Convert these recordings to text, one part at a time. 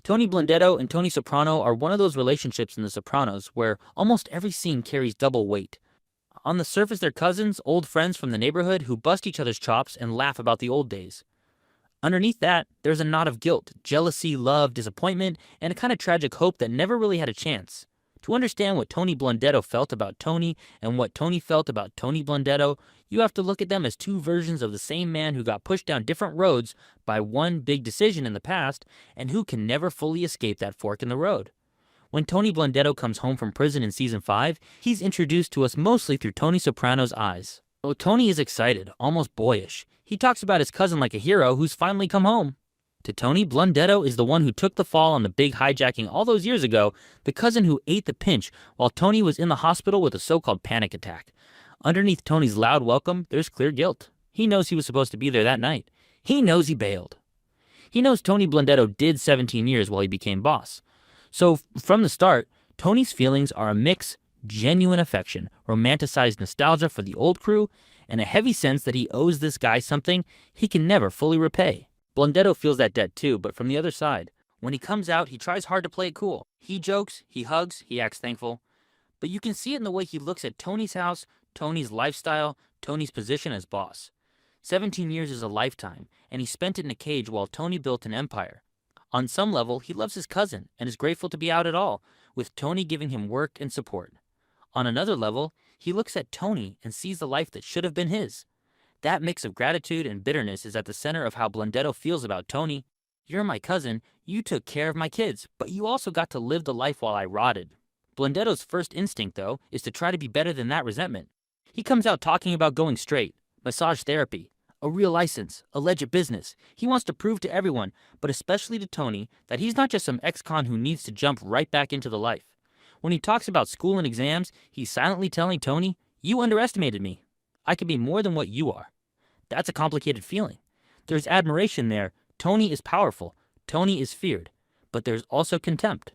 Tony Blundetto and Tony Soprano are one of those relationships in The Sopranos where almost every scene carries double weight. On the surface, they're cousins, old friends from the neighborhood who bust each other's chops and laugh about the old days. Underneath that, there's a knot of guilt, jealousy, love, disappointment, and a kind of tragic hope that never really had a chance. To understand what Tony Blundetto felt about Tony and what Tony felt about Tony Blundetto, you have to look at them as two versions of the same man who got pushed down different roads by one big decision in the past and who can never fully escape that fork in the road. When Tony Blundetto comes home from prison in season 5, he's introduced to us mostly through Tony Soprano's eyes. Oh, Tony is excited, almost boyish. He talks about his cousin like a hero who's finally come home. To Tony, Blundetto is the one who took the fall on the big hijacking all those years ago, the cousin who ate the pinch while Tony was in the hospital with a so-called panic attack. Underneath Tony's loud welcome, there's clear guilt. He knows he was supposed to be there that night. He knows he bailed. He knows Tony Blundetto did 17 years while he became boss. So from the start, Tony's feelings are a mix, genuine affection, romanticized nostalgia for the old crew, and a heavy sense that he owes this guy something he can never fully repay. Blundetto feels that debt too, but from the other side. When he comes out, he tries hard to play it cool. He jokes, he hugs, he acts thankful. But you can see it in the way he looks at Tony's house, Tony's lifestyle, Tony's position as boss. 17 years is a lifetime, and he spent it in a cage while Tony built an empire. On some level, he loves his cousin and is grateful to be out at all, with Tony giving him work and support. On another level, he looks at Tony and sees the life that should have been his. That mix of gratitude and bitterness is at the center of how Blundetto feels about Tony. You're my cousin, you took care of my kids, but you also got to live the life while I rotted. Blundetto's first instinct, though, is to try to be better than that resentment. He comes out talking about going straight, massage therapy, a real license, a legit business. He wants to prove to everyone, but especially to Tony, that he's not just some ex-con who needs to jump right back into the life. When he talks about school and exams, he's silently telling Tony, you underestimated me. I can be more than what you are. That's a complicated feeling. There's admiration there. Tony is powerful. Tony is feared. But there's also contempt.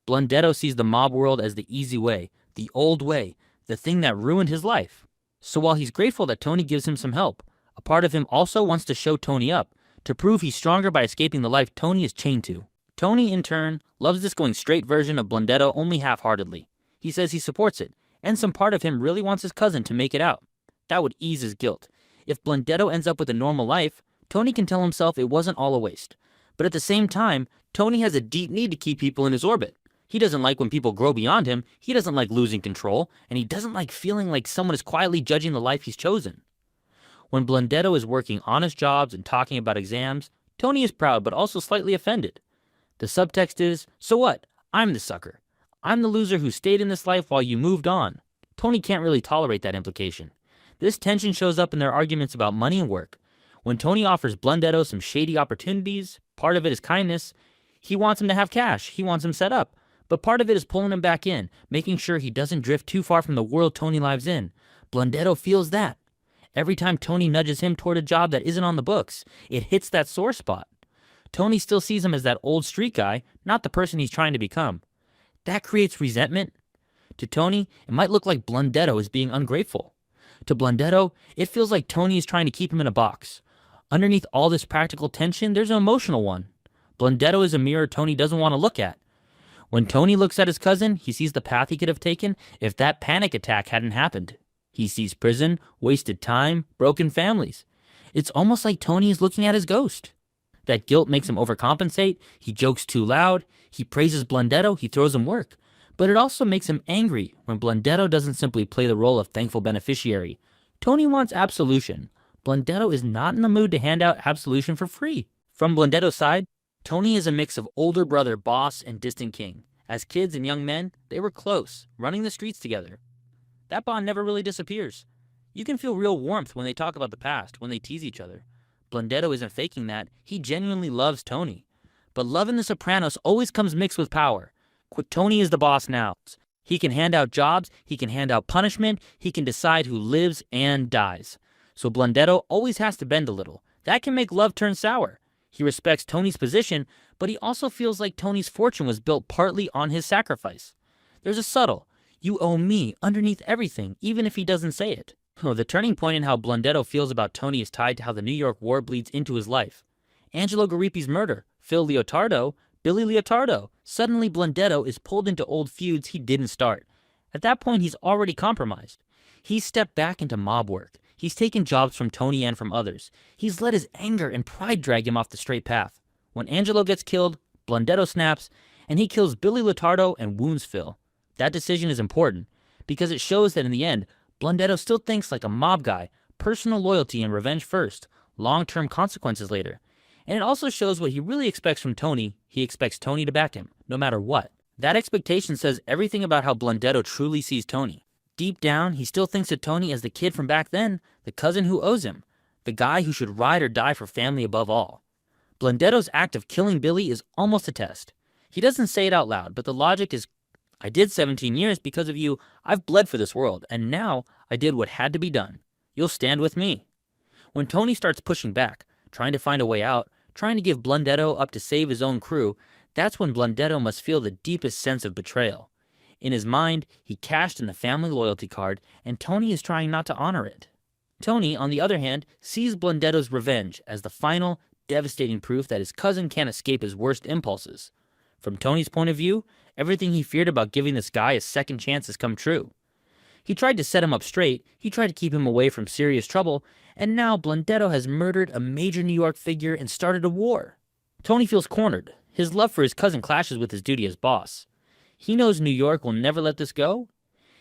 Blundetto sees the mob world as the easy way, the old way, the thing that ruined his life. So while he's grateful that Tony gives him some help, a part of him also wants to show Tony up, to prove he's stronger by escaping the life Tony is chained to. Tony, in turn, loves this going straight version of Blundetto only half-heartedly. He says he supports it, and some part of him really wants his cousin to make it out. That would ease his guilt. If Blundetto ends up with a normal life, Tony can tell himself it wasn't all a waste. But at the same time, Tony has a deep need to keep people in his orbit. He doesn't like when people grow beyond him, he doesn't like losing control, and he doesn't like feeling like someone is quietly judging the life he's chosen. When Blundetto is working honest jobs and talking about exams, Tony is proud but also slightly offended. The subtext is, so what? I'm the sucker. I'm the loser who stayed in this life while you moved on. Tony can't really tolerate that implication. This tension shows up in their arguments about money and work. When Tony offers Blundetto some shady opportunities, part of it is kindness. He wants him to have cash. He wants him set up. But part of it is pulling him back in, making sure he doesn't drift too far from the world Tony lives in. Blundetto feels that. Every time Tony nudges him toward a job that isn't on the books, it hits that sore spot. Tony still sees him as that old street guy, not the person he's trying to become. That creates resentment. To Tony, it might look like Blundetto is being ungrateful. To Blundetto, it feels like Tony is trying to keep him in a box. Underneath all this practical tension, there's an emotional one. Blundetto is a mirror Tony doesn't want to look at. When Tony looks at his cousin, he sees the path he could have taken if that panic attack hadn't happened. He sees prison, wasted time, broken families. It's almost like Tony is looking at his ghost. That guilt makes him overcompensate, he jokes too loud, he praises Blundetto, he throws him work. But it also makes him angry when Blundetto doesn't simply play the role of thankful beneficiary. Tony wants absolution. Blundetto is not in the mood to hand out absolution for free. From Blundetto's side, Tony is a mix of older brother boss and distant king. As kids and young men, they were close, running the streets together. That bond never really disappears. You can feel real warmth when they talk about the past, when they tease each other. Blundetto isn't faking that. He genuinely loves Tony. But love in The Sopranos always comes mixed with power. Tony is the boss now. He can hand out jobs, he can hand out punishment, he can decide who lives and dies. So Blundetto always has to bend a little. That can make love turn sour. He respects Tony's position, but he also feels like Tony's fortune was built partly on his sacrifice. There's a subtle, you owe me, underneath everything, even if he doesn't say it. The turning point in how Blundetto feels about Tony is tied to how the New York war bleeds into his life. Angelo Garipi's murder, Phil Leotardo, Billy Leotardo. Suddenly Blundetto is pulled into old feuds he didn't start. At that point, he's already compromised. He's stepped back into mob work. He's taken jobs from Tony and from others. He's let his anger and pride drag him off the straight path. When Angelo gets killed, Blundetto snaps, and he kills Billy Leotardo and wounds Phil. That decision is important, because it shows that in the end, Blundetto still thinks like a mob guy, personal loyalty and revenge first, long-term consequences later. And it also shows what he really expects from Tony. He expects Tony to back him, no matter what. That expectation says everything about how Blundetto truly sees Tony. Deep down, he still thinks of Tony as the kid from back then, the cousin who owes him, the guy who should ride or die for family above all. Blundetto's act of killing Billy is almost a test. He doesn't say it out loud, but the logic is, I did 17 years because of you, I've bled for this world, and now I did what had to be done. You'll stand with me. When Tony starts pushing back, trying to find a way out, trying to give Blundetto up to save his own crew, that's when Blundetto must feel the deepest sense of betrayal. In his mind, he cashed in the family loyalty card, and Tony is trying not to honor it. Tony, on the other hand, sees Blundetto's revenge as the final, devastating proof that his cousin can't escape his worst impulses. From Tony's point of view, everything he feared about giving this guy a second chance has come true. He tried to set him up straight, he tried to keep him away from serious trouble, and now Blundetto has murdered a major New York figure and started a war. Tony feels cornered. His love for his cousin clashes with his duty as boss. He knows New York will never let this go.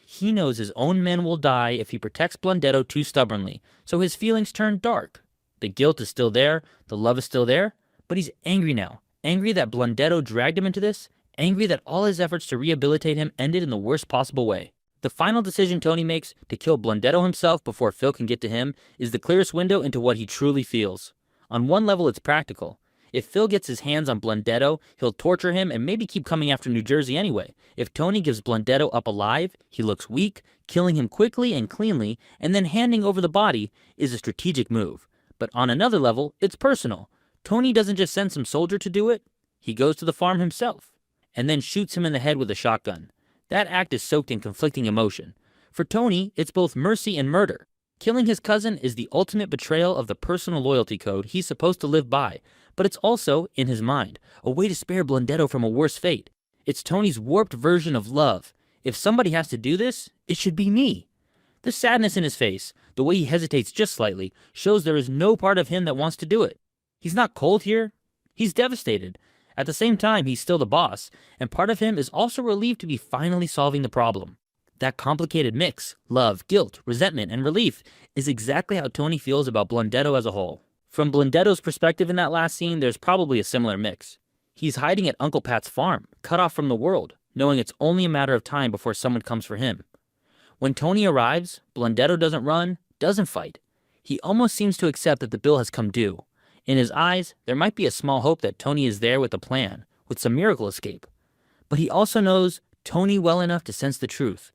He knows his own men will die if he protects Blundetto too stubbornly, so his feelings turn dark. The guilt is still there, the love is still there, but he's angry now. Angry that Blundetto dragged him into this, angry that all his efforts to rehabilitate him ended in the worst possible way. The final decision Tony makes, to kill Blundetto himself before Phil can get to him, is the clearest window into what he truly feels. On one level, it's practical. If Phil gets his hands on Blundetto, he'll torture him and maybe keep coming after New Jersey anyway. If Tony gives Blundetto up alive, he looks weak, killing him quickly and cleanly, and then handing over the body is a strategic move. But on another level, it's personal. Tony doesn't just send some soldier to do it, he goes to the farm himself, and then shoots him in the head with a shotgun. That act is soaked in conflicting emotion. For Tony, it's both mercy and murder. Killing his cousin is the ultimate betrayal of the personal loyalty code he's supposed to live by, but it's also, in his mind, a way to spare Blundetto from a worse fate. It's Tony's warped version of love. If somebody has to do this, it should be me. The sadness in his face, the way he hesitates just slightly, shows there is no part of him that wants to do it. He's not cold here. He's devastated. At the same time, he's still the boss, and part of him is also relieved to be finally solving the problem. That complicated mix, love, guilt, resentment, and relief, is exactly how Tony feels about Blundetto as a whole. From Blundetto's perspective in that last scene, there's probably a similar mix. He's hiding at Uncle Pat's farm, cut off from the world, knowing it's only a matter of time before someone comes for him. When Tony arrives, Blundetto doesn't run, doesn't fight. He almost seems to accept that the bill has come due. In his eyes, there might be a small hope that Tony is there with a plan, with some miracle escape. But he also knows Tony well enough to sense the truth.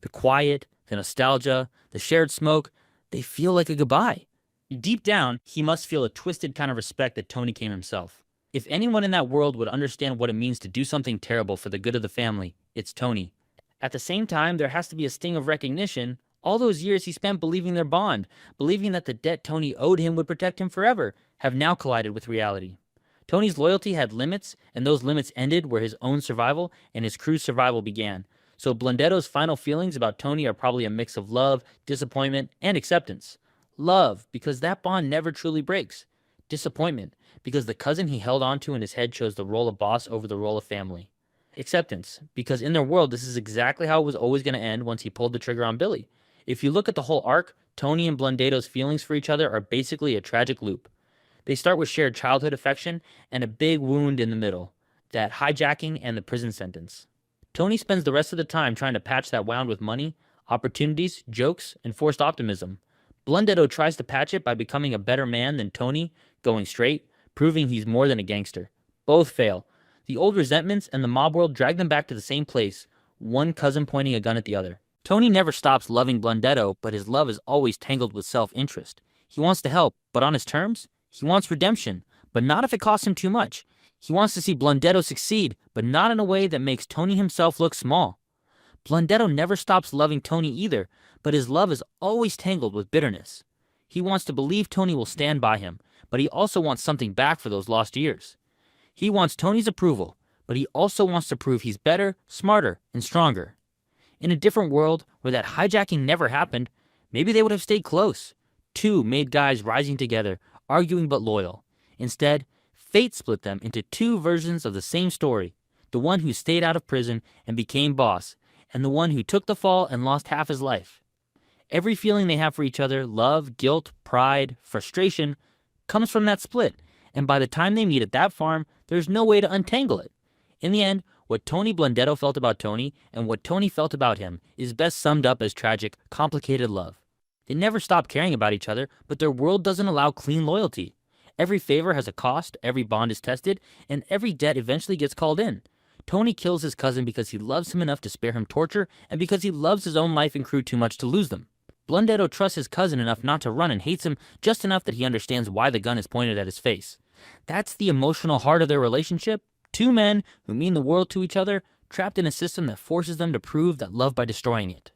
The quiet, the nostalgia, the shared smoke, they feel like a goodbye. Deep down, he must feel a twisted kind of respect that Tony came himself. If anyone in that world would understand what it means to do something terrible for the good of the family, it's Tony. At the same time, there has to be a sting of recognition. All those years he spent believing their bond, believing that the debt Tony owed him would protect him forever, have now collided with reality. Tony's loyalty had limits, and those limits ended where his own survival and his crew's survival began. So Blundetto's final feelings about Tony are probably a mix of love, disappointment, and acceptance. Love, because that bond never truly breaks. Disappointment, because the cousin he held on to in his head chose the role of boss over the role of family. Acceptance, because in their world this is exactly how it was always going to end once he pulled the trigger on Billy. If you look at the whole arc, Tony and Blundetto's feelings for each other are basically a tragic loop. They start with shared childhood affection and a big wound in the middle, that hijacking and the prison sentence. Tony spends the rest of the time trying to patch that wound with money, opportunities, jokes, and forced optimism. Blundetto tries to patch it by becoming a better man than Tony, going straight, proving he's more than a gangster. Both fail. The old resentments and the mob world drag them back to the same place, one cousin pointing a gun at the other. Tony never stops loving Blundetto, but his love is always tangled with self-interest. He wants to help, but on his terms. He wants redemption, but not if it costs him too much. He wants to see Blundetto succeed, but not in a way that makes Tony himself look small. Blundetto never stops loving Tony either, but his love is always tangled with bitterness. He wants to believe Tony will stand by him, but he also wants something back for those lost years. He wants Tony's approval, but he also wants to prove he's better, smarter, and stronger. In a different world where that hijacking never happened, maybe they would have stayed close. Two made guys rising together, arguing but loyal. Instead, fate split them into two versions of the same story. The one who stayed out of prison and became boss, and the one who took the fall and lost half his life. Every feeling they have for each other, love, guilt, pride, frustration, comes from that split, and by the time they meet at that farm, there's no way to untangle it. In the end, what Tony Blundetto felt about Tony and what Tony felt about him is best summed up as tragic, complicated love. They never stop caring about each other, but their world doesn't allow clean loyalty. Every favor has a cost, every bond is tested, and every debt eventually gets called in. Tony kills his cousin because he loves him enough to spare him torture and because he loves his own life and crew too much to lose them. Blundetto trusts his cousin enough not to run and hates him just enough that he understands why the gun is pointed at his face. That's the emotional heart of their relationship. Two men who mean the world to each other, trapped in a system that forces them to prove that love by destroying it.